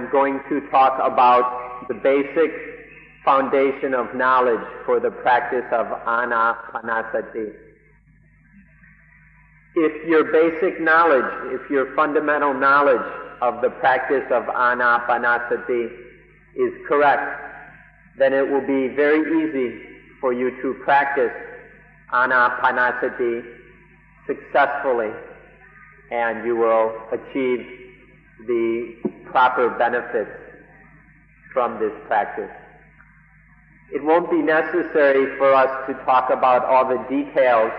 I'm going to talk about the basic foundation of knowledge for the practice of Anapanasati. If your basic knowledge, if your fundamental knowledge of the practice of Anapanasati is correct, then it will be very easy for you to practice Anapanasati successfully, and you will achieve the proper benefits from this practice. It won't be necessary for us to talk about all the details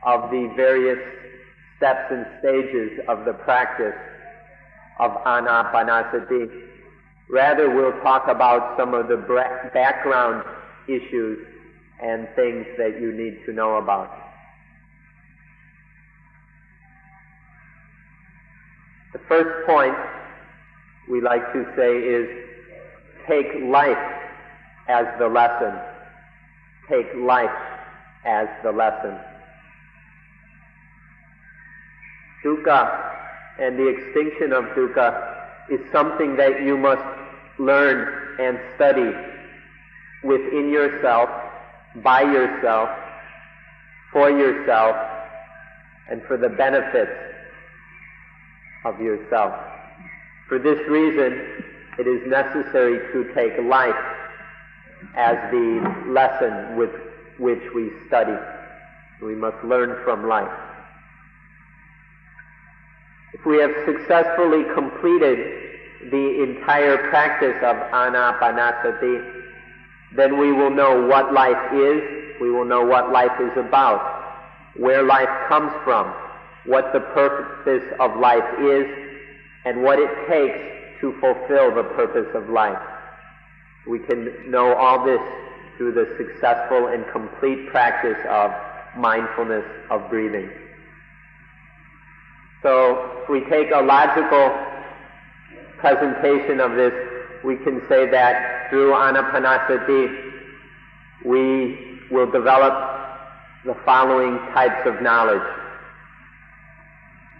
of the various steps and stages of the practice of Anapanasati. Rather, we'll talk about some of the background issues and things that you need to know about. The first point we like to say is take life as the lesson. Take life as the lesson. Dukkha and the extinction of dukkha is something that you must learn and study within yourself, by yourself, for yourself, and for the benefits of yourself. For this reason, it is necessary to take life as the lesson with which we study. We must learn from life. If we have successfully completed the entire practice of Anapanasati, then we will know what life is, we will know what life is about, where life comes from, what the purpose of life is, and what it takes to fulfill the purpose of life. We can know all this through the successful and complete practice of mindfulness of breathing. So, if we take a logical presentation of this, we can say that through Anapanasati, we will develop the following types of knowledge.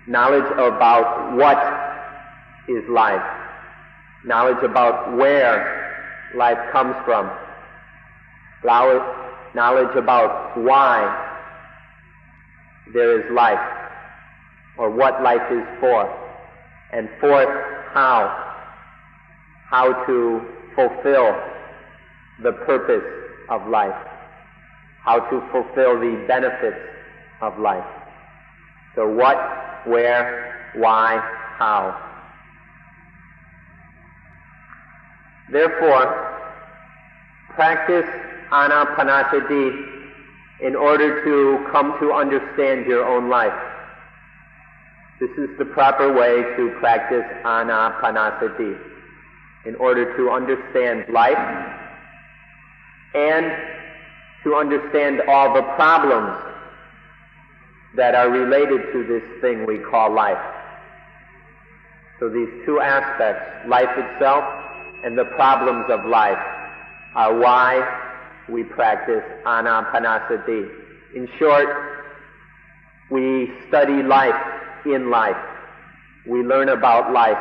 Knowledge about what is life. Knowledge about where life comes from. Knowledge about why there is life, or what life is for. And fourth, how to fulfill the purpose of life, how to fulfill the benefits of life. So what, where, why, how. Therefore, practice Anapanasati in order to come to understand your own life. This is the proper way to practice Anapanasati, in order to understand life and to understand all the problems that are related to this thing we call life. So these two aspects, life itself and the problems of life, are why we practice Anapanasati. In short, we study life in life. We learn about life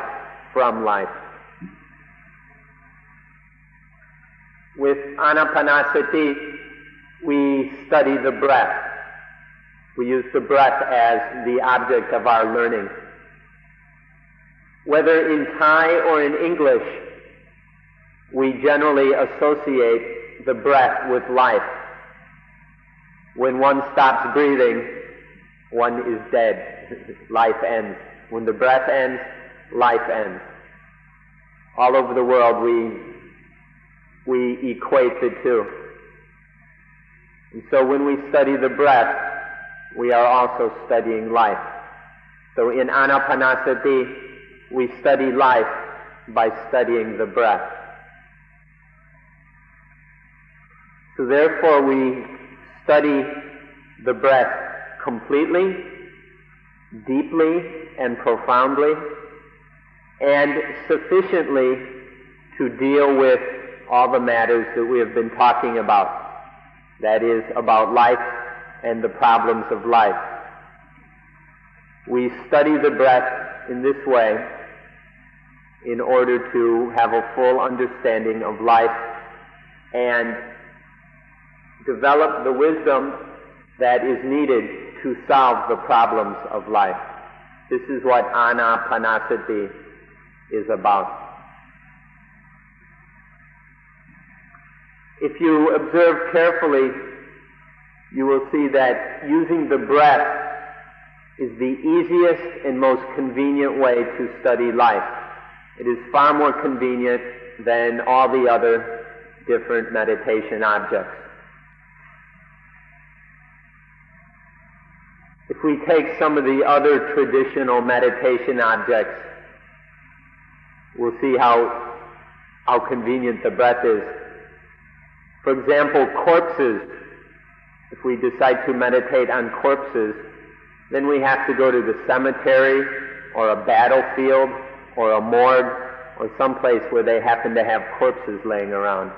from life. With Anapanasati, we study the breath. We use the breath as the object of our learning. Whether in Thai or in English, we generally associate the breath with life. When one stops breathing, one is dead. Life ends. When the breath ends, life ends. All over the world, we equate the two. And so when we study the breath, we are also studying life. So in Anapanasati, we study life by studying the breath. So therefore we study the breath completely, deeply and profoundly, and sufficiently to deal with all the matters that we have been talking about. That is, about life and the problems of life. We study the breath in this way in order to have a full understanding of life and develop the wisdom that is needed to solve the problems of life. This is what Anapanasati is about. If you observe carefully, you will see that using the breath is the easiest and most convenient way to study life. It is far more convenient than all the other different meditation objects. If we take some of the other traditional meditation objects, we'll see how convenient the breath is. For example, corpses. If we decide to meditate on corpses, then we have to go to the cemetery or a battlefield or a morgue or someplace where they happen to have corpses laying around.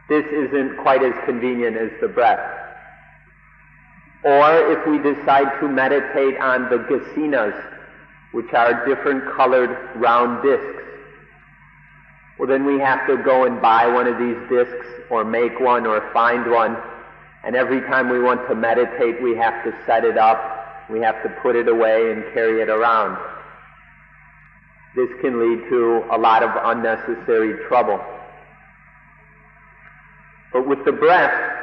This isn't quite as convenient as the breath. Or if we decide to meditate on the gasinas, which are different colored round discs, well, then we have to go and buy one of these discs or make one or find one, and every time we want to meditate we have to set it up, we have to put it away and carry it around. This can lead to a lot of unnecessary trouble. But with the breath,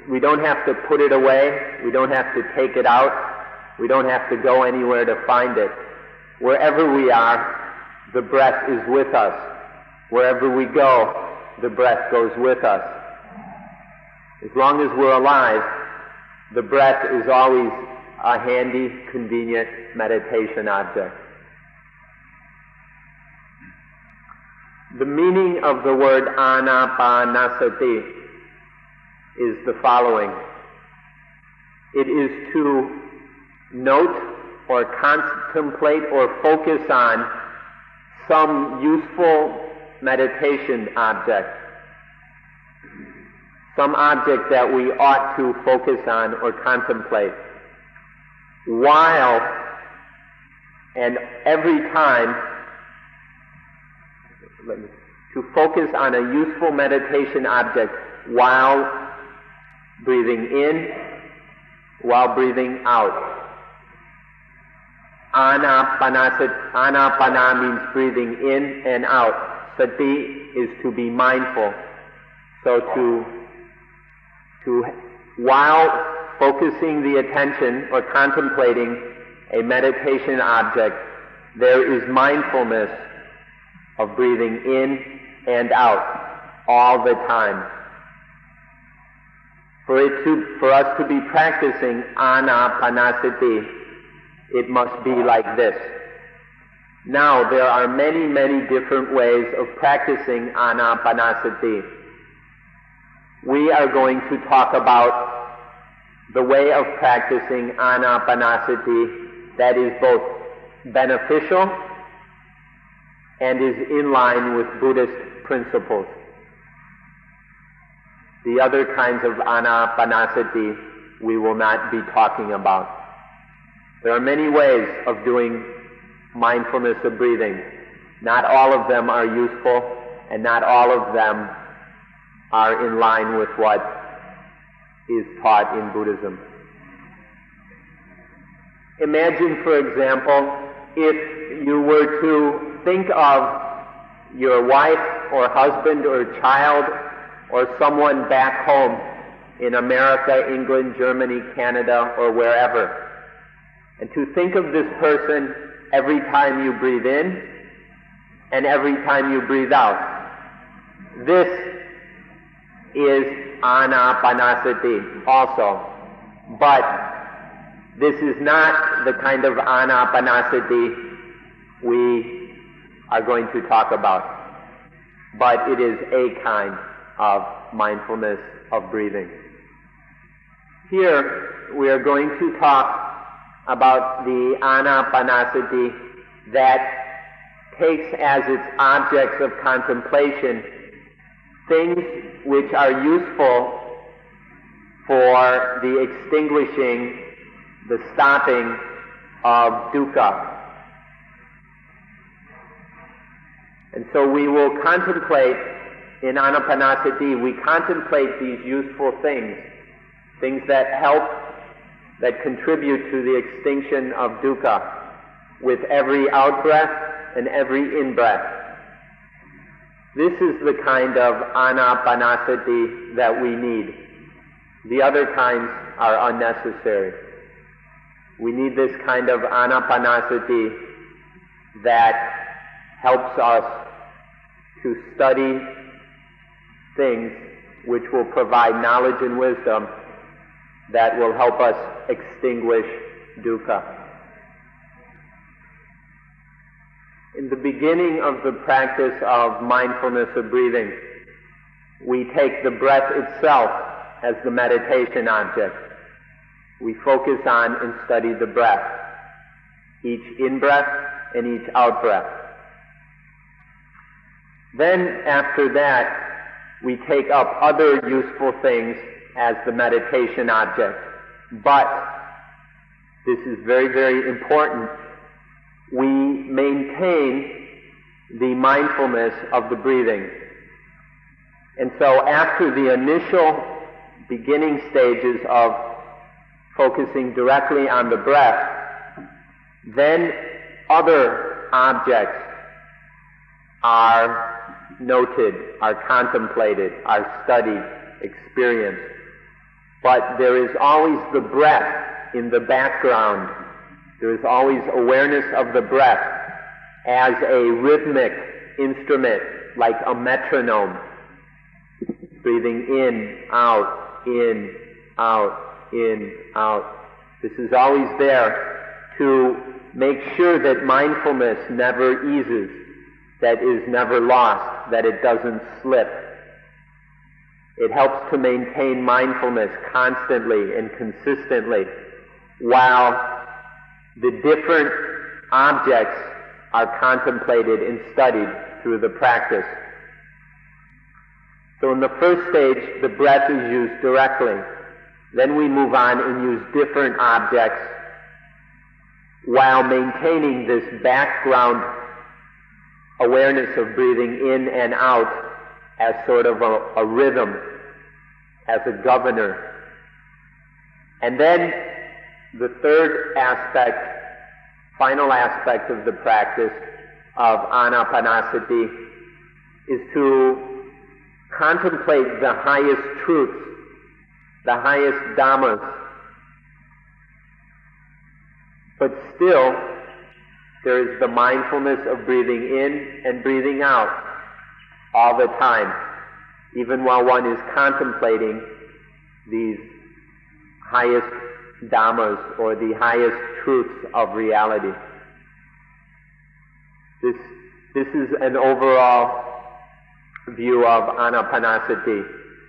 we don't have to put it away, we don't have to take it out, we don't have to go anywhere to find it. Wherever we are, the breath is with us. Wherever we go, the breath goes with us. As long as we're alive, the breath is always a handy, convenient meditation object. The meaning of the word Anapanasati is the following. It is to note or contemplate or focus on some useful meditation object, some object that we ought to focus on or contemplate, while and every time, to focus on a useful meditation object while breathing in, while breathing out. Anapana means breathing in and out. Sati is to be mindful. So while focusing the attention or contemplating a meditation object, there is mindfulness of breathing in and out all the time. For us to be practicing Anapanasati, it must be like this. Now, there are many, many different ways of practicing Anapanasati. We are going to talk about the way of practicing Anapanasati that is both beneficial and is in line with Buddhist principles. The other kinds of Anapanasati we will not be talking about. There are many ways of doing mindfulness of breathing. Not all of them are useful, and not all of them are in line with what is taught in Buddhism. Imagine, for example, if you were to think of your wife or husband or child or someone back home in America, England, Germany, Canada, or wherever, and to think of this person every time you breathe in and every time you breathe out. This is Anapanasati also. But this is not the kind of Anapanasati we are going to talk about. But it is a kind of mindfulness of breathing. Here we are going to talk about the Anapanasati that takes as its objects of contemplation things which are useful for the extinguishing, the stopping of dukkha. And so we will contemplate, in Anapanasati, we contemplate these useful things, things that help, that contribute to the extinction of dukkha with every out-breath and every in-breath. This is the kind of Anapanasati that we need. The other kinds are unnecessary. We need this kind of Anapanasati that helps us to study things which will provide knowledge and wisdom that will help us extinguish dukkha. In the beginning of the practice of mindfulness of breathing, we take the breath itself as the meditation object. We focus on and study the breath, each in-breath and each out-breath. Then, after that, we take up other useful things as the meditation object. But, this is very, very important, we maintain the mindfulness of the breathing. And so after the initial beginning stages of focusing directly on the breath, then other objects are noted, are contemplated, are studied, experienced. But there is always the breath in the background. There is always awareness of the breath as a rhythmic instrument, like a metronome. Breathing in, out, in, out, in, out. This is always there to make sure that mindfulness never eases, that is never lost, that it doesn't slip. It helps to maintain mindfulness constantly and consistently while the different objects are contemplated and studied through the practice. So in the first stage, the breath is used directly. Then we move on and use different objects while maintaining this background awareness of breathing in and out as sort of a rhythm, as a governor. And then the third aspect, final aspect of the practice of Anapanasati is to contemplate the highest truths, the highest dhammas. But still, there is the mindfulness of breathing in and breathing out all the time, even while one is contemplating these highest dhammas or the highest truths of reality. This is an overall view of Anapanasati.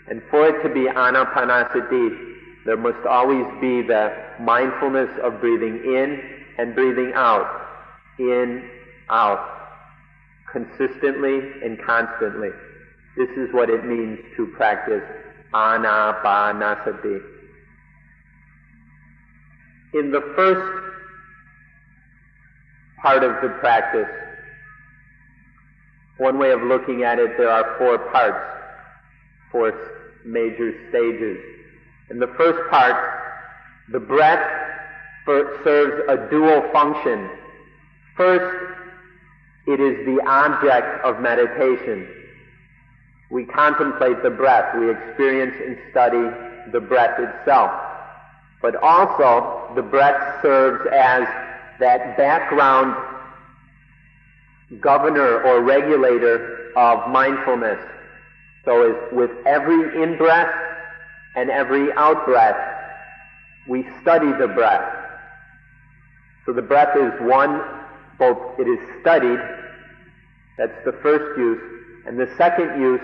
And for it to be Anapanasati, there must always be the mindfulness of breathing in and breathing out, in, out, consistently and constantly. This is what it means to practice Anapanasati. In the first part of the practice, one way of looking at it, there are 4 parts, 4 major stages. In the first part, the breath serves a dual function. First, it is the object of meditation. We contemplate the breath, we experience and study the breath itself. But also, the breath serves as that background governor or regulator of mindfulness. So as with every in-breath and every out-breath, we study the breath. So the breath is one, both it is studied, that's the first use, and the second use,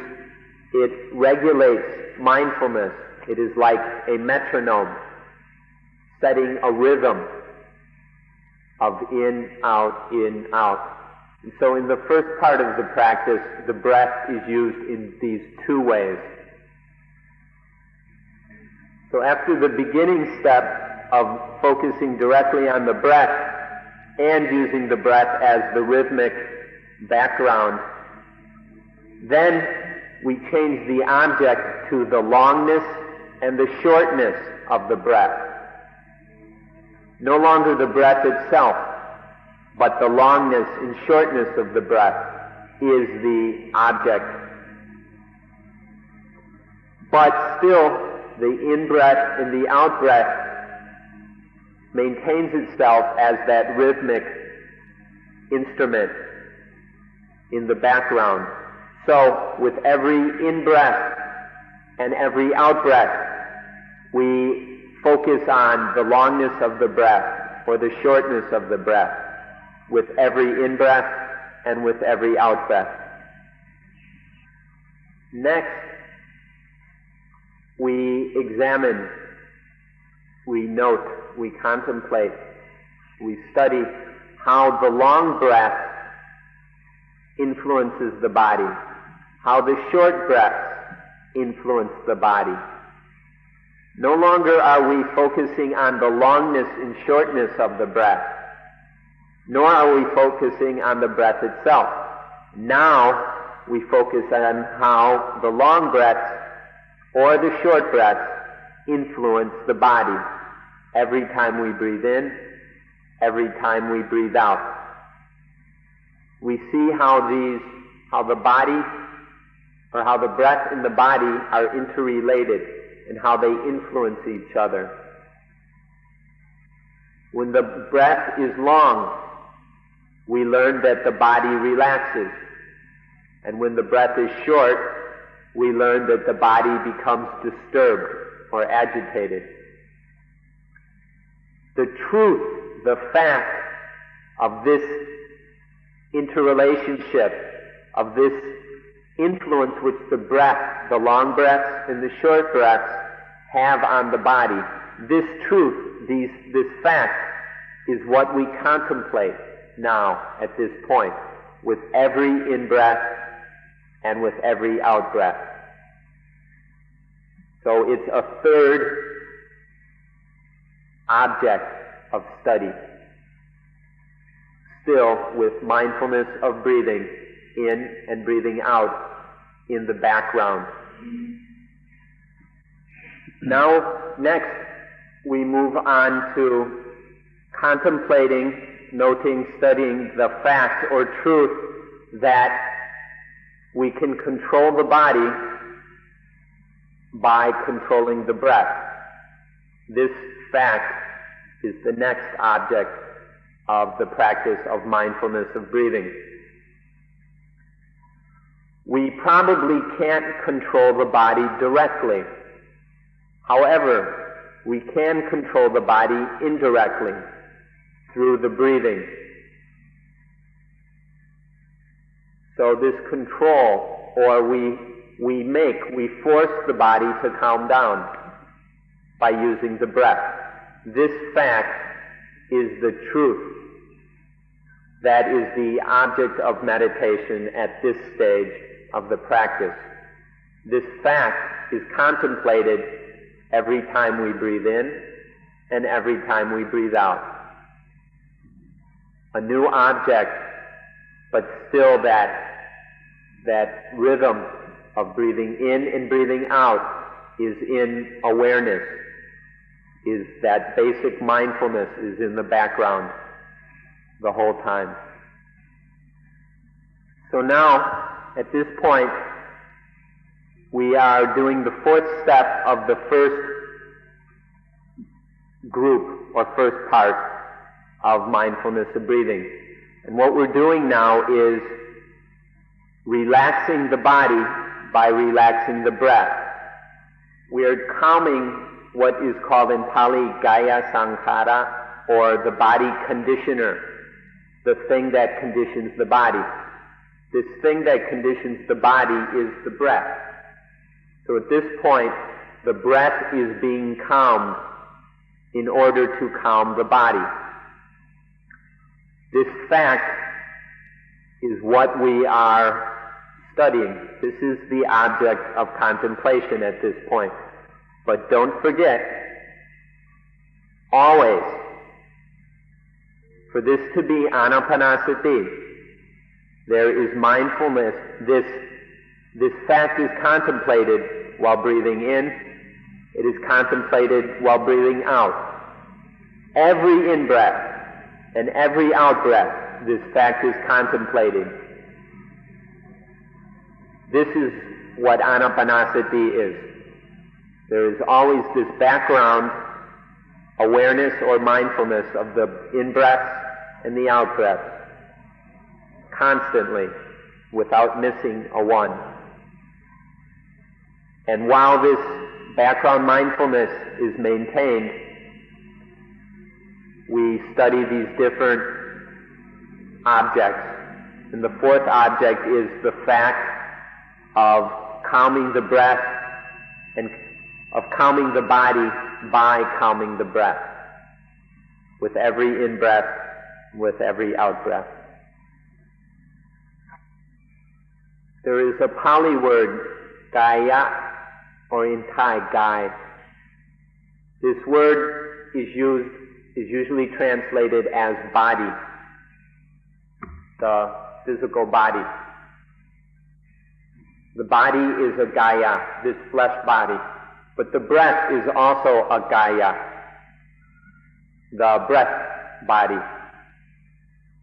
it regulates mindfulness. It is like a metronome, setting a rhythm of in, out, in, out. And so in the first part of the practice, the breath is used in these 2 ways. So after the beginning step of focusing directly on the breath and using the breath as the rhythmic background, Then we change the object to the longness and the shortness of the breath. No longer the breath itself, but the longness and shortness of the breath is the object. But still, the in-breath and the out-breath maintains itself as that rhythmic instrument in the background. So, with every in-breath and every out-breath, we focus on the longness of the breath or the shortness of the breath with every in-breath and with every out-breath. Next, we examine, we note, we contemplate, we study how the long breath influences the body, how the short breaths influence the body. No longer are we focusing on the longness and shortness of the breath, nor are we focusing on the breath itself. Now we focus on how the long breaths or the short breaths influence the body every time we breathe in, every time we breathe out. We see how the body, or how the breath and the body are interrelated and how they influence each other. When the breath is long, we learn that the body relaxes. And when the breath is short, we learn that the body becomes disturbed or agitated. The truth, the fact of this interrelationship, of this influence which the breath, the long breaths and the short breaths have on the body, this truth, this fact, is what we contemplate now at this point, with every in-breath and with every out-breath. So it's a third object of study, still with mindfulness of breathing in and breathing out in the background. Now, next, we move on to contemplating, noting, studying the fact or truth that we can control the body by controlling the breath. This fact is the next object of the practice of mindfulness of breathing. We probably can't control the body directly. However, we can control the body indirectly through the breathing. So this control, or we force the body to calm down by using the breath. This fact is the truth. That is the object of meditation at this stage of the practice. This fact is contemplated every time we breathe in and every time we breathe out. A new object, but still that rhythm of breathing in and breathing out is in awareness, is that basic mindfulness is in the background the whole time. So now, at this point, we are doing the fourth step of the first group or first part of mindfulness of breathing. And what we're doing now is relaxing the body by relaxing the breath. We are calming what is called in Pali Gaya Sankhara, or the body conditioner, the thing that conditions the body. This thing that conditions the body is the breath. So at this point, the breath is being calmed in order to calm the body. This fact is what we are studying. This is the object of contemplation at this point. But don't forget, always, for this to be Anapanasati, there is mindfulness, this This fact is contemplated while breathing in. It is contemplated while breathing out. Every in-breath and every out-breath, this fact is contemplated. This is what Anapanasati is. There is always this background awareness or mindfulness of the in-breaths and the out-breaths, constantly, without missing a one. And while this background mindfulness is maintained, we study these different objects. And the fourth object is the fact of calming the breath and of calming the body by calming the breath, with every in-breath, with every out-breath. There is a Pali word, Gaya, or in Thai, Gai. This word is usually translated as body, the physical body. The body is a Gaya, this flesh body. But the breath is also a Gaya, the breath body.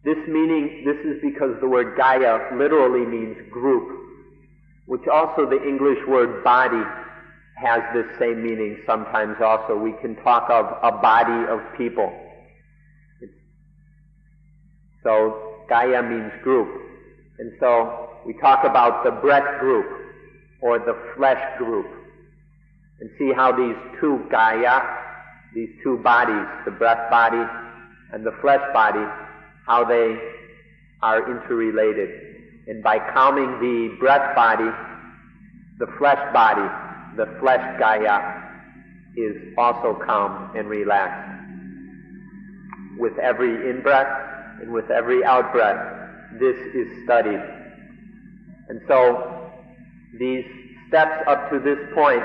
This is because the word Gaya literally means group, which also the English word body has this same meaning sometimes also. We can talk of a body of people. So Gaya means group. And so we talk about the breath group or the flesh group. And see how these two Gaya, these two bodies, the breath body and the flesh body, how they are interrelated. And by calming the breath body, the flesh Gaya, is also calm and relaxed. With every in-breath and with every out-breath, this is studied. And so, these steps up to this point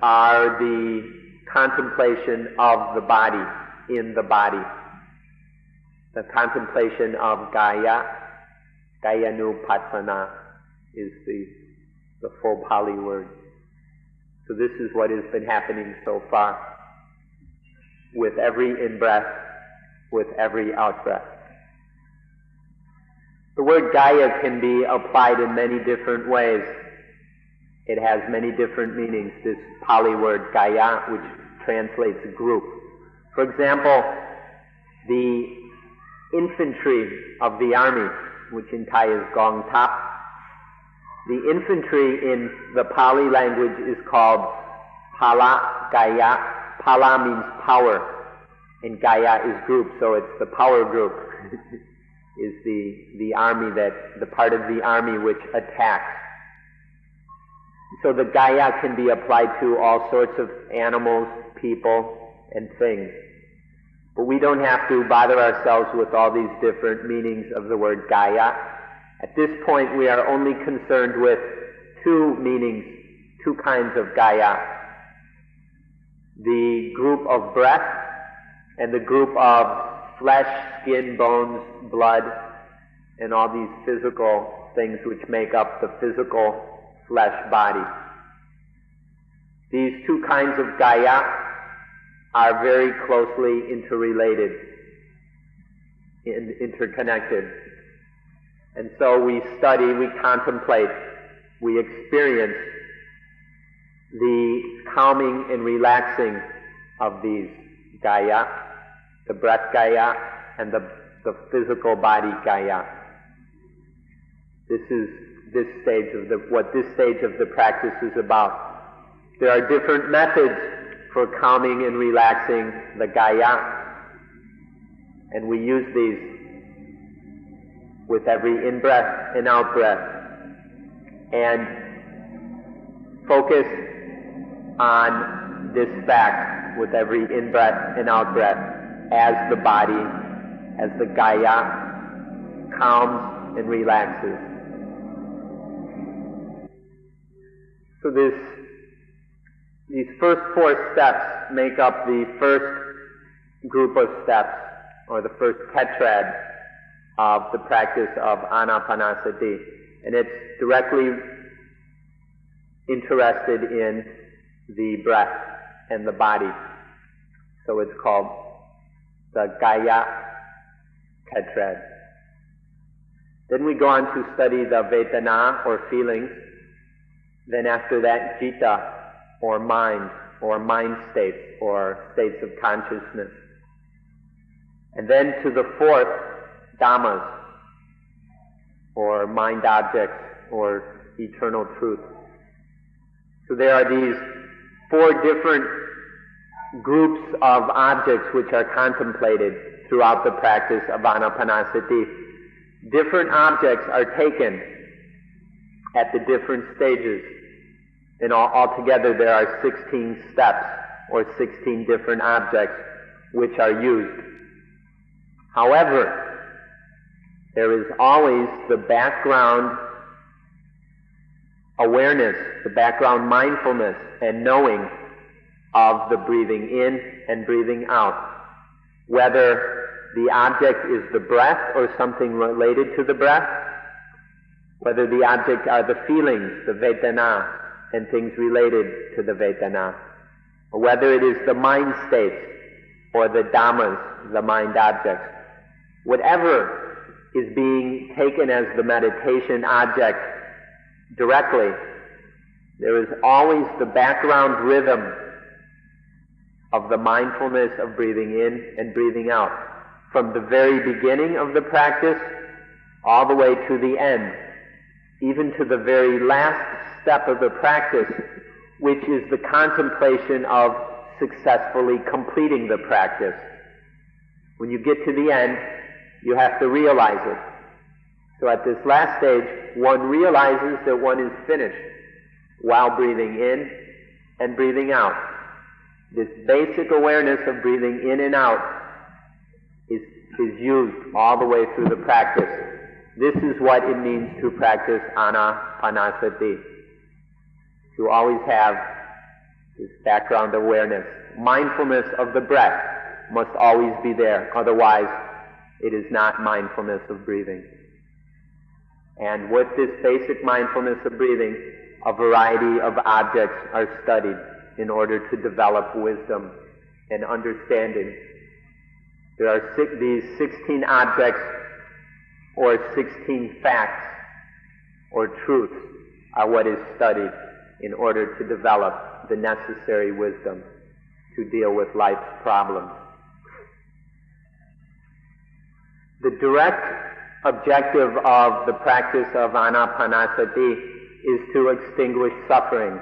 are the contemplation of the body, in the body. The contemplation of Gaya, Gayanupassana is the full Pali word. So this is what has been happening so far, with every in-breath, with every out-breath. The word Gaya can be applied in many different ways. It has many different meanings, this Pali word Gaya, which translates group. For example, the infantry of the army, which in Thai is Gong Tap. The infantry in the Pali language is called Pala Gaya. Pala means power, and Gaya is group, so it's the power group. is the army the part of the army which attacks. So the Gaya can be applied to all sorts of animals, people, and things. But we don't have to bother ourselves with all these different meanings of the word Gaya. At this point, we are only concerned with two meanings, two kinds of Gaya. The group of breath and the group of flesh, skin, bones, blood, and all these physical things which make up the physical flesh body. These two kinds of Gaya are very closely interrelated, interconnected. And so we study, we contemplate, we experience the calming and relaxing of these Gaya, the breath Gaya and the physical body Gaya. This is what this stage of the practice is about. There are different methods for calming and relaxing the Gaya, and we use these with every in-breath and out-breath, and focus on this fact with every in-breath and out-breath as the body, as the Gaya calms and relaxes. So these first four steps make up the first group of steps, or the first tetrad of the practice of Anapanasati. and it's directly interested in the breath and the body. So it's called the Kaya tetrad. Then we go on to study the Vedana, or feelings. Then after that, Jita, or mind states, or states of consciousness. And then to the fourth, Dhammas, or mind objects, or eternal truth. So there are these four different groups of objects which are contemplated throughout the practice of Anapanasati. Different objects are taken at the different stages. And altogether there are 16 steps, or 16 different objects which are used. However, there is always the background awareness, the background mindfulness and knowing of the breathing in and breathing out. Whether the object is the breath or something related to the breath, whether the object are the feelings, the Vedana, and things related to the Vedana, or whether it is the mind states or the Dhammas, the mind objects. Whatever is being taken as the meditation object directly, there is always the background rhythm of the mindfulness of breathing in and breathing out, from the very beginning of the practice all the way to the end, even to the very last step of the practice, which is the contemplation of successfully completing the practice. When you get to the end, you have to realize it. So at this last stage, one realizes that one is finished while breathing in and breathing out. This basic awareness of breathing in and out is used all the way through the practice. This is what it means to practice Anapanasati, to always have this background awareness. Mindfulness of the breath must always be there, otherwise it is not mindfulness of breathing. And with this basic mindfulness of breathing, a variety of objects are studied in order to develop wisdom and understanding. There are these 16 objects, or 16 facts, or truths, are what is studied in order to develop the necessary wisdom to deal with life's problems. The direct objective of the practice of Anapanasati is to extinguish suffering.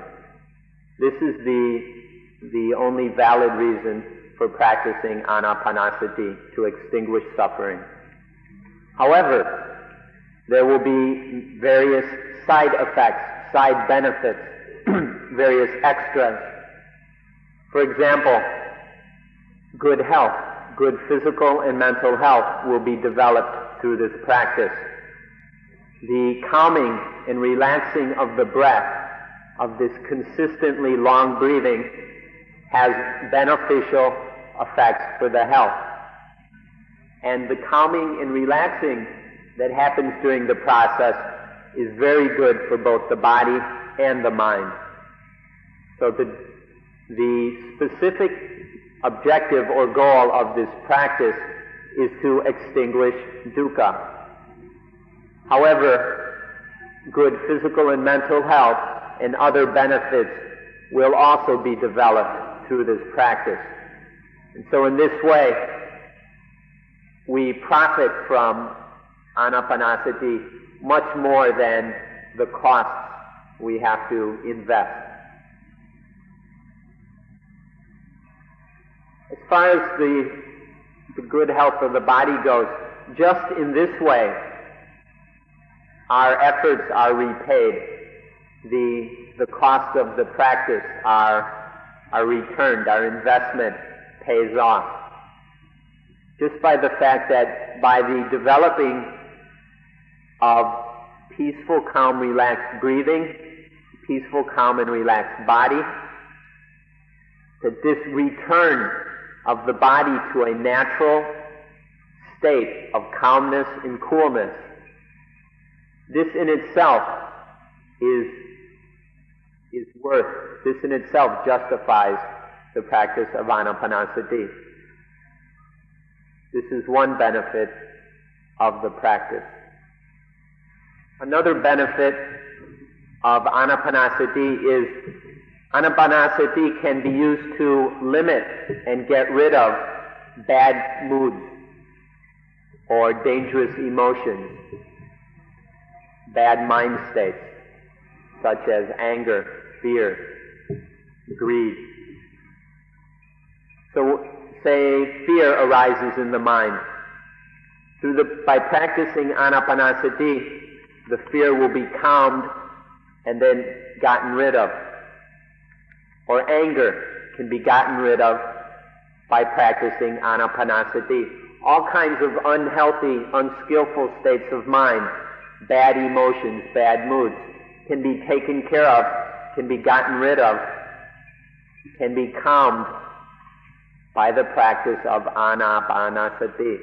This is the only valid reason for practicing Anapanasati, to extinguish suffering. However, there will be various side effects, side benefits, various extras. For example, good health, good physical and mental health will be developed through this practice. The calming and relaxing of the breath, of this consistently long breathing, has beneficial effects for the health. And the calming and relaxing that happens during the process is very good for both the body and the mind. So the specific objective or goal of this practice is to extinguish dukkha. However, good physical and mental health and other benefits will also be developed through this practice. And so in this way, we profit from Anapanasati much more than the costs we have to invest. As far as the good health of the body goes, just in this way, our efforts are repaid. The cost of the practice are returned. Our investment pays off. Just by the fact that by the developing of peaceful, calm, relaxed breathing, peaceful, calm, and relaxed body, that this return of the body to a natural state of calmness and coolness This in itself is worth, this in itself justifies the practice of Anapanasati. This is one benefit of the practice. Another benefit of Anapanasati is Anapanasati can be used to limit and get rid of bad moods or dangerous emotions, bad mind states, such as anger, fear, greed. So, say fear arises in the mind. By practicing Anapanasati, the fear will be calmed and then gotten rid of. Or anger can be gotten rid of by practicing Anapanasati. All kinds of unhealthy, unskillful states of mind, bad emotions, bad moods, can be taken care of, can be gotten rid of, can be calmed by the practice of Anapanasati.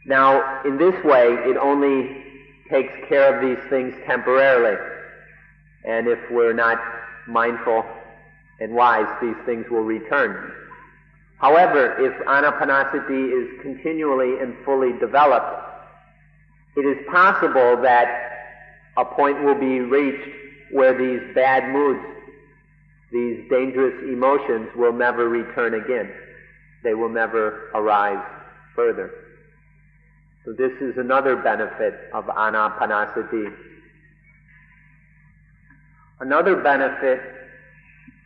Now, in this way, it only takes care of these things temporarily. And if we're not mindful and wise, these things will return. However, if Anapanasati is continually and fully developed, it is possible that a point will be reached where these bad moods, these dangerous emotions will never return again. They will never arise further. So this is another benefit of Anapanasati. Another benefit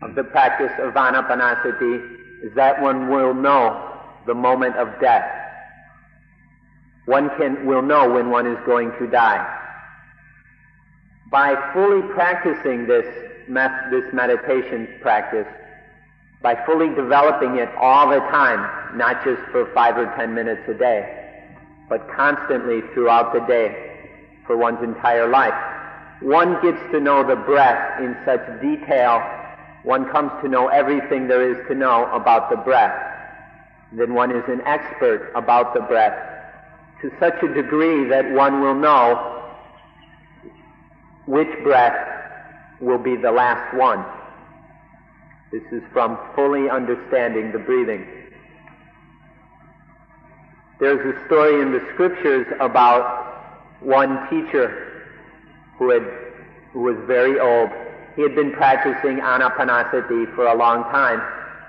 of the practice of Anapanasati is that one will know the moment of death. One will know when one is going to die. By fully practicing this meditation practice, by fully developing it all the time, not just for 5 or 10 minutes a day, but constantly throughout the day for one's entire life, one gets to know the breath in such detail, one comes to know everything there is to know about the breath. Then one is an expert about the breath to such a degree that one will know which breath will be the last one. This is from fully understanding the breathing. There's a story in the scriptures about one teacher who was very old. He had been practicing Anapanasati for a long time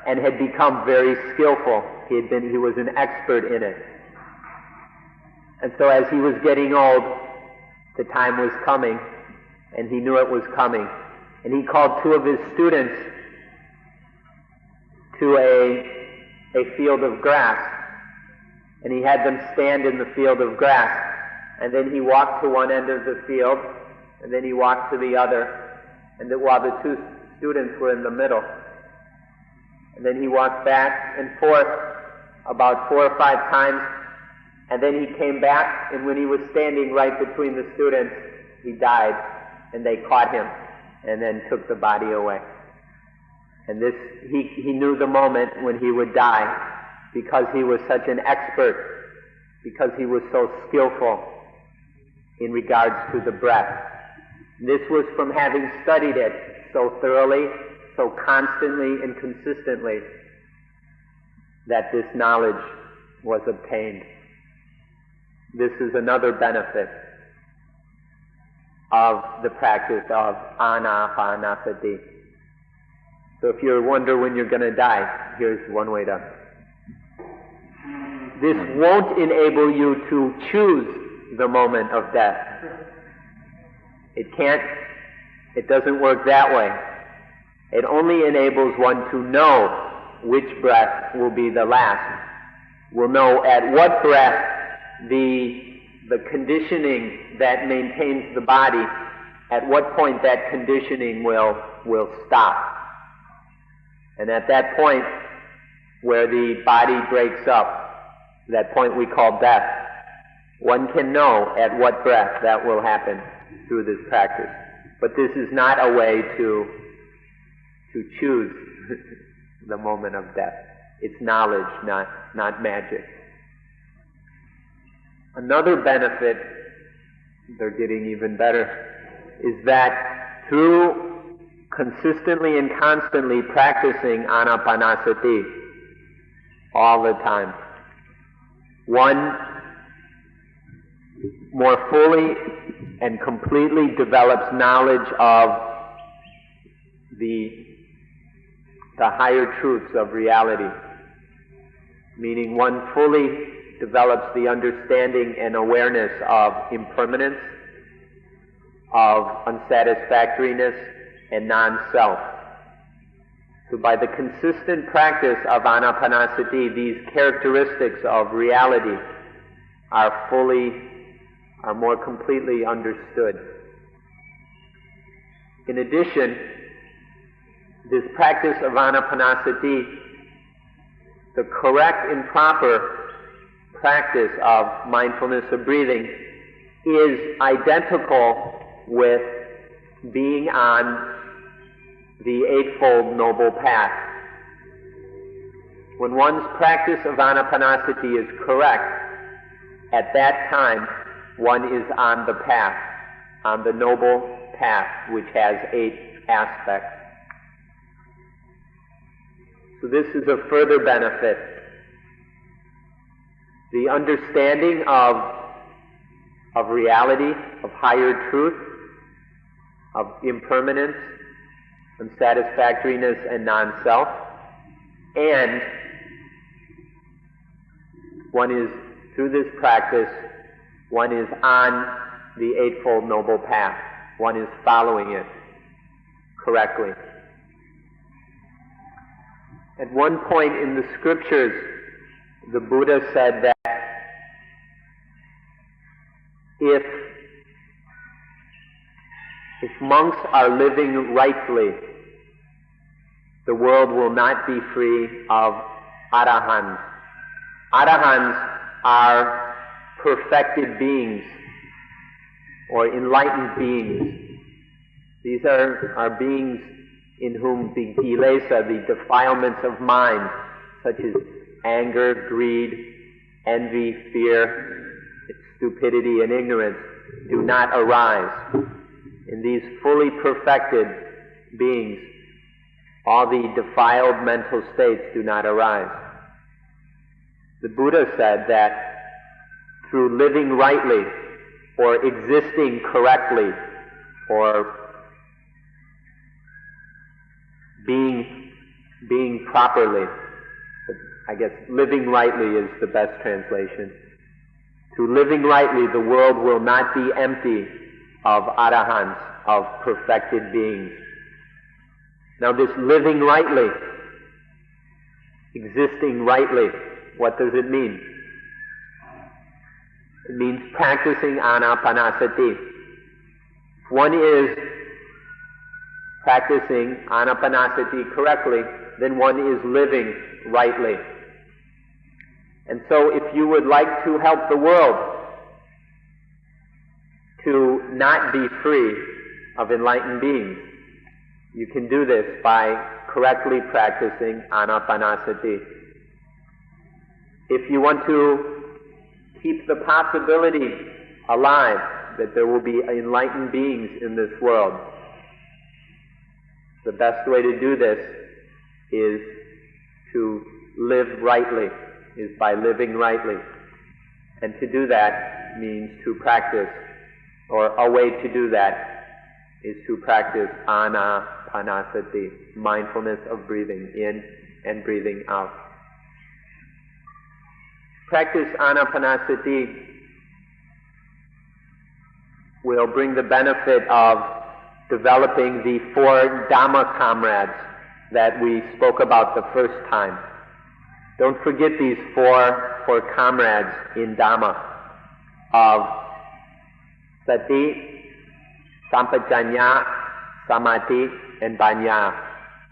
and had become very skillful. He was an expert in it. And so as he was getting old, the time was coming, and he knew it was coming. And he called 2 of his students to a field of grass, and he had them stand in the field of grass. And then he walked to one end of the field, and then he walked to the other, and while the 2 students were in the middle. And then he walked back and forth about 4 or 5 times, and then he came back, and when he was standing right between the students, he died, and they caught him, and then took the body away. And he knew the moment when he would die, because he was such an expert, because he was so skillful in regards to the breath. This was from having studied it so thoroughly, so constantly and consistently, that this knowledge was obtained. This is another benefit of the practice of Anapanasati. So if you wonder when you're going to die, here's one way to... This won't enable you to choose the moment of death. It doesn't work that way. It only enables one to know which breath will be the last. Will know at what breath the conditioning that maintains the body, at what point that conditioning will stop. And at that point where the body breaks up, that point we call death, one can know at what breath that will happen through this practice. But this is not a way to choose the moment of death. It's knowledge, not magic. Another benefit they're getting even better, is that through consistently and constantly practicing Anapanasati all the time, one more fully and completely develops knowledge of the higher truths of reality, meaning one fully develops the understanding and awareness of impermanence, of unsatisfactoriness, and non-self. So by the consistent practice of Anapanasati, these characteristics of reality are more completely understood. In addition, this practice of Anapanasati, the correct and proper practice of mindfulness of breathing, is identical with being on the Eightfold Noble Path. When one's practice of Anapanasati is correct, at that time one is on the path, on the Noble Path, which has 8 aspects. So this is a further benefit. The understanding of reality, of higher truth, of impermanence, unsatisfactoriness, and non-self, and one is, through this practice, one is on the Eightfold Noble Path. One is following it correctly. At one point in the scriptures, the Buddha said that if monks are living rightly, the world will not be free of arahants. Arahants are perfected beings, or enlightened beings. These are beings in whom the kilesa, the defilements of mind, such as anger, greed, envy, fear, stupidity, and ignorance, do not arise. In these fully perfected beings, all the defiled mental states do not arise. The Buddha said that through living rightly, or existing correctly, or being properly, I guess living rightly is the best translation. Through living rightly, the world will not be empty of arahants, of perfected beings. Now this living rightly, existing rightly, what does it mean? It means practicing Anapanasati. If one is practicing Anapanasati correctly, then one is living rightly. And so if you would like to help the world to not be free of enlightened beings, you can do this by correctly practicing Anapanasati. If you want to keep the possibility alive that there will be enlightened beings in this world, the best way to do this is to live rightly, is by living rightly. And to do that means to practice, or a way to do that is to practice Anapanasati, mindfulness of breathing in and breathing out. Practice Anapanasati will bring the benefit of developing the 4 Dhamma comrades that we spoke about the first time. Don't forget these four comrades in Dhamma of Sati, Sampajanya, Samadhi, and Panya.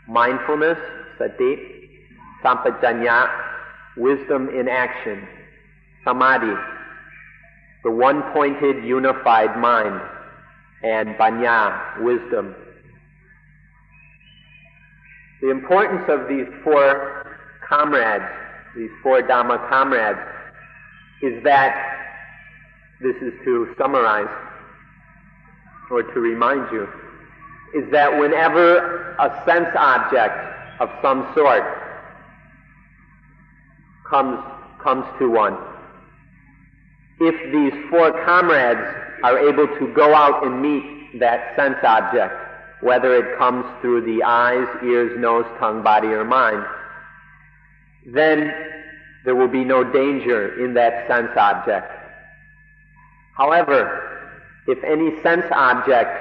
Mindfulness, Sati, Sampajanya, wisdom in action, Samadhi, the one-pointed unified mind, and Panya, wisdom. The importance of these 4 comrades, these 4 Dhamma comrades, is that, this is to summarize, or to remind you, is that whenever a sense object of some sort comes to one, if these four comrades are able to go out and meet that sense object, whether it comes through the eyes, ears, nose, tongue, body, or mind, then there will be no danger in that sense object. However, if any sense object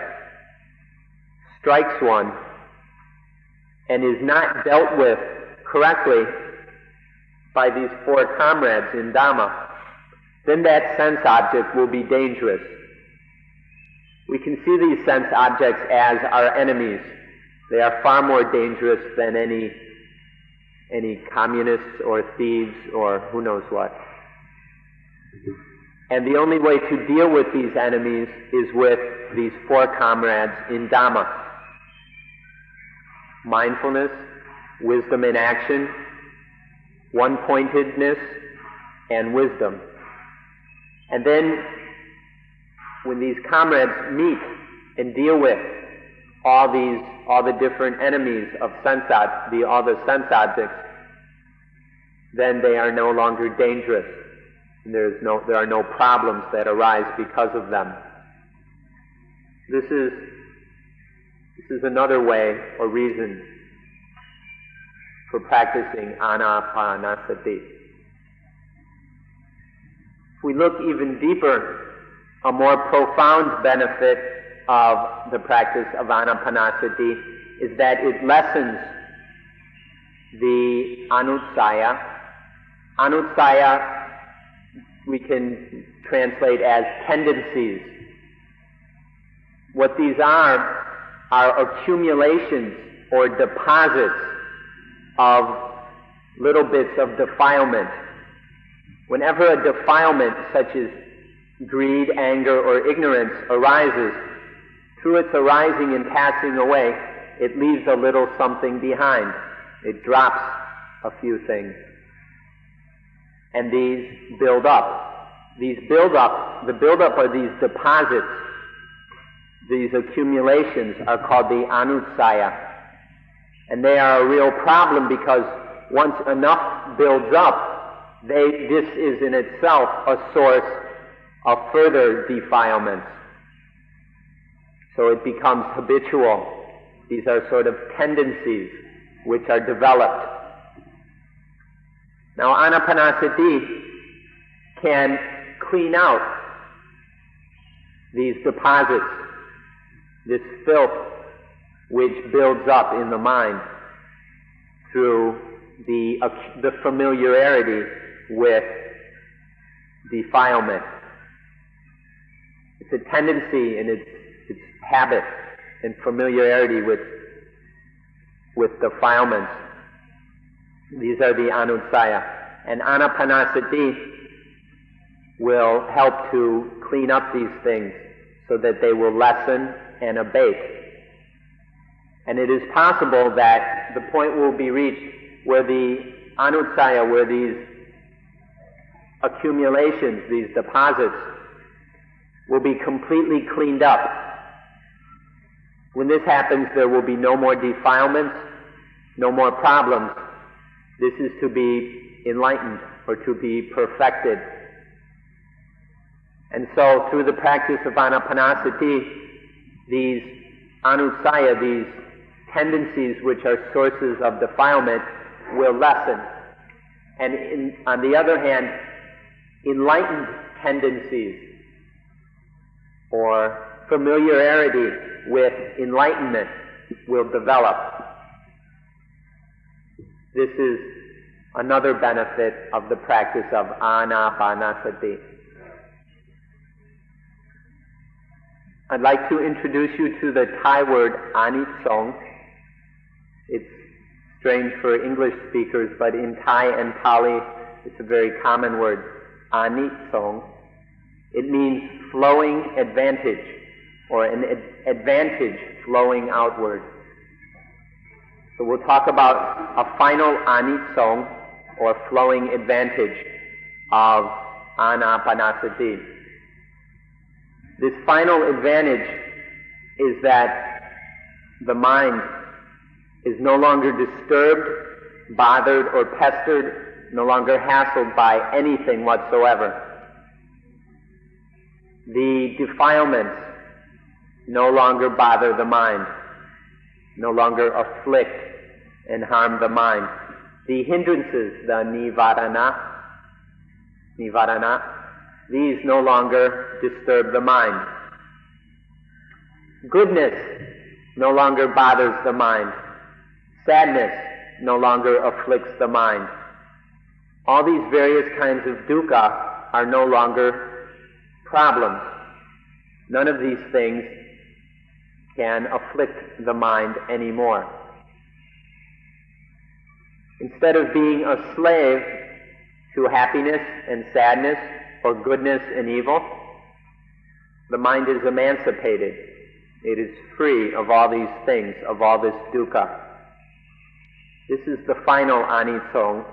strikes one and is not dealt with correctly by these four comrades in Dhamma, then that sense object will be dangerous. We can see these sense objects as our enemies. They are far more dangerous than any communists or thieves or who knows what. And the only way to deal with these enemies is with these four comrades in Dhamma: mindfulness, wisdom in action, one-pointedness, and wisdom. And then, when these comrades meet and deal with all the different enemies of all the sense objects, then they are no longer dangerous. And there are no problems that arise because of them. This is another way or reason for practicing Anapanasati. If we look even deeper, a more profound benefit of the practice of Anapanasati is that it lessens the anutsaya. Anutsaya we can translate as tendencies. What these are accumulations or deposits of little bits of defilement. Whenever a defilement such as greed, anger, or ignorance arises, through its arising and passing away, it leaves a little something behind. It drops a few things. And these build up. The build-up are these deposits. These accumulations are called the anutsaya. And they are a real problem because once enough builds up, this is in itself a source of further defilements. So it becomes habitual. These are sort of tendencies which are developed. Now, Anapanasati can clean out these deposits, this filth which builds up in the mind through the familiarity with defilement. It's a tendency and it's habit and familiarity with defilements. These are the anutsaya. And Anapanasati will help to clean up these things so that they will lessen and abate. And it is possible that the point will be reached where the anutsaya, where these accumulations, these deposits, will be completely cleaned up. When this happens, there will be no more defilements, no more problems. This is to be enlightened or to be perfected. And so, through the practice of Anapanasati, these anutsaya, these tendencies which are sources of defilement, will lessen. And on the other hand, enlightened tendencies or familiarity with enlightenment will develop. This is another benefit of the practice of Anapanasati. I'd like to introduce you to the Thai word anitsong. It's strange for English speakers, but in Thai and Pali, it's a very common word, anitsong. It means flowing advantage, or an advantage flowing outward. So we'll talk about a final anitsong, or flowing advantage of Anapanasati. This final advantage is that the mind is no longer disturbed, bothered, or pestered, no longer hassled by anything whatsoever. The defilements no longer bother the mind, no longer afflict and harm the mind. The hindrances, the nivarana, these no longer disturb the mind. Goodness no longer bothers the mind. Sadness no longer afflicts the mind. All these various kinds of dukkha are no longer problems. None of these things can afflict the mind anymore. Instead of being a slave to happiness and sadness, or goodness and evil, the mind is emancipated. It is free of all these things, of all this dukkha. This is the final anisong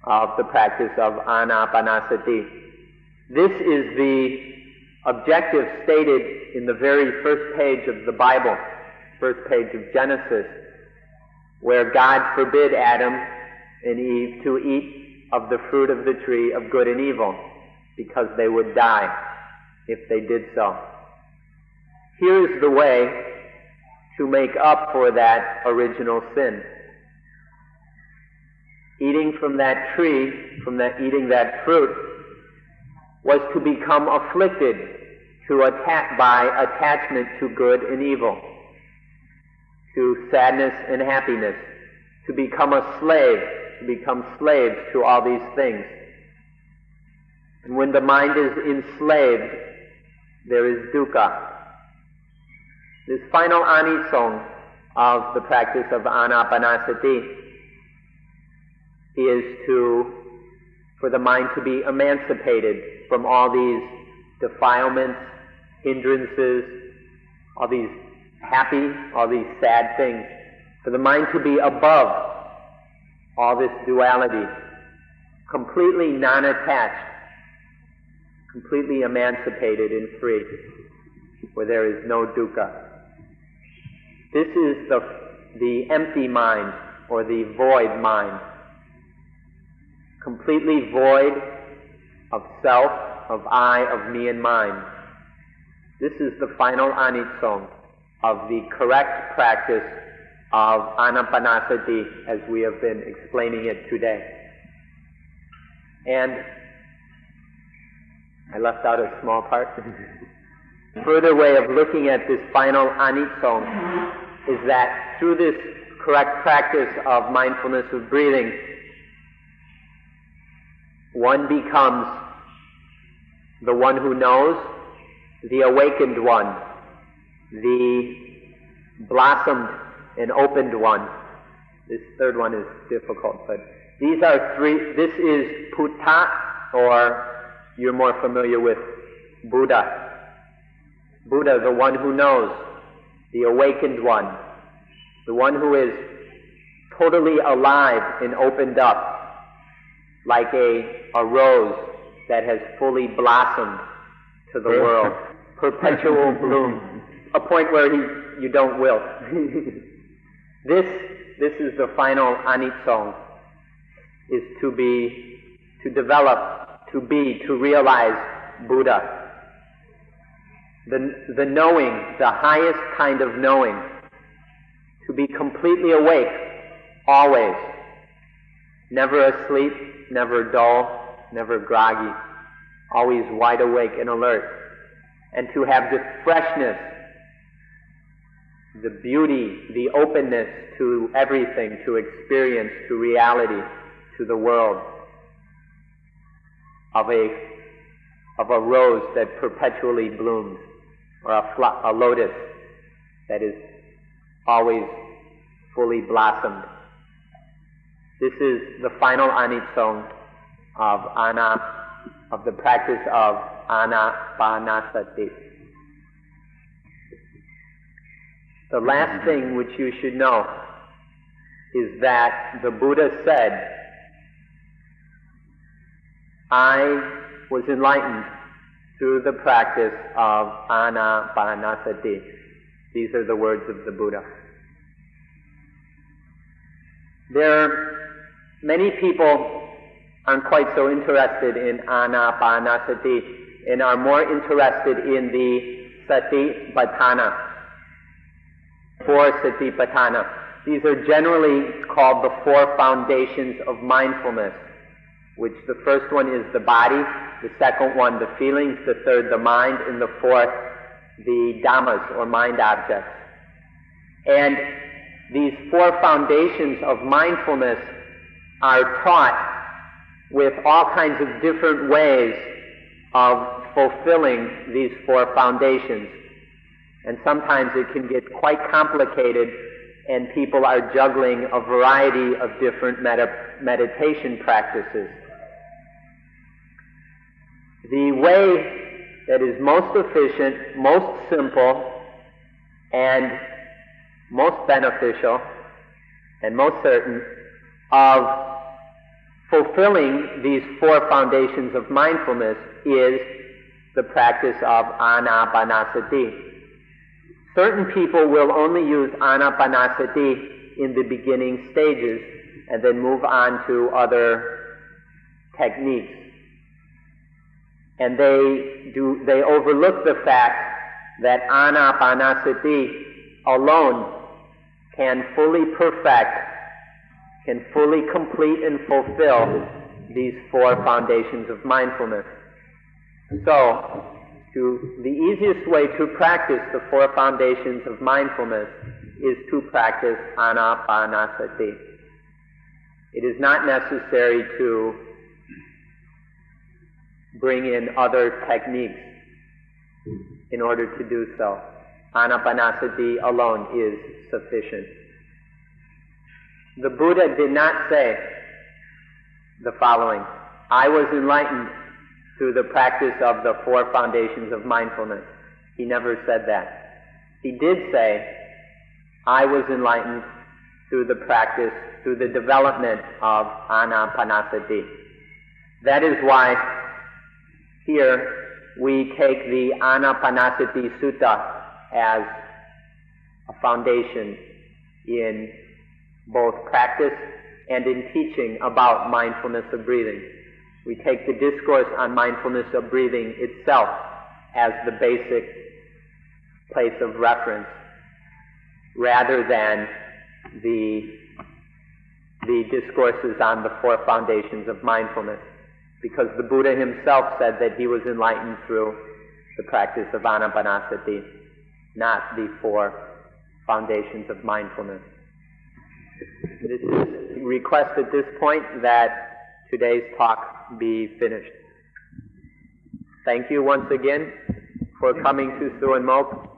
of the practice of Anapanasati. This is the objective stated in the very first page of the Bible, first page of Genesis, where God forbid Adam and Eve to eat of the fruit of the tree of good and evil, because they would die if they did so. Here is the way to make up for that original sin. Eating from that tree, eating that fruit, was to become afflicted by attachment to good and evil, to sadness and happiness, to become a slave, to become slaves to all these things. And when the mind is enslaved, there is dukkha. This final anisong of the practice of Anapanasati is for the mind to be emancipated from all these defilements, hindrances, all these happy, all these sad things. For the mind to be above all this duality, completely non-attached, completely emancipated and free, where there is no dukkha. This is the empty mind, or the void mind. Completely void of self, of I, of me and mine. This is the final anisong of the correct practice of Anapanasati as we have been explaining it today. And I left out a small part. A further way of looking at this final anisong is that through this correct practice of mindfulness of breathing, one becomes the one who knows, the awakened one, the blossomed and opened one. This third one is difficult, but these are three. This is Buddha, or you're more familiar with Buddha. Buddha, the one who knows, the awakened one, the one who is totally alive and opened up, like a rose that has fully blossomed to the world. Perpetual bloom. A point where you don't wilt. This is the final anisong, is to develop, to realize Buddha. The knowing, the highest kind of knowing, to be completely awake, always. Never asleep, never dull, never groggy, always wide awake and alert. And to have the freshness, the beauty, the openness to everything, to experience, to reality, to the world, of a rose that perpetually blooms, or a lotus that is always fully blossomed. This is the final anisong of the practice of Anapanasati. The last thing which you should know is that the Buddha said, I was enlightened through the practice of Anapanasati. These are the words of the Buddha. Many people aren't quite so interested in Anapanasati and are more interested in the Satipatthana, 4 Satipatthana. These are generally called the 4 foundations of mindfulness, which the first one is the body, the second one the feelings, the third the mind, and the fourth the dhammas or mind objects. And these 4 foundations of mindfulness are taught with all kinds of different ways of fulfilling these 4 foundations. And sometimes it can get quite complicated, and people are juggling a variety of different meditation practices. The way that is most efficient, most simple, and most beneficial, and most certain of fulfilling these 4 foundations of mindfulness is the practice of Anapanasati. Certain people will only use Anapanasati in the beginning stages and then move on to other techniques. And they overlook the fact that Anapanasati alone can fully perfect, can fully complete and fulfill these 4 foundations of mindfulness. So, the easiest way to practice the 4 foundations of mindfulness is to practice Anapanasati. It is not necessary to bring in other techniques in order to do so. Anapanasati alone is sufficient. The Buddha did not say the following: I was enlightened through the practice of the 4 foundations of mindfulness. He never said that. He did say, I was enlightened through the practice, through the development of Anapanasati. That is why here we take the Anapanasati Sutta as a foundation in both practice and in teaching about mindfulness of breathing. We take the discourse on mindfulness of breathing itself as the basic place of reference, rather than the discourses on the 4 foundations of mindfulness, because the Buddha himself said that he was enlightened through the practice of Anapanasati, not the 4 foundations of mindfulness. This is a request at this point that today's talk be finished. Thank you once again for coming to Suan Mok.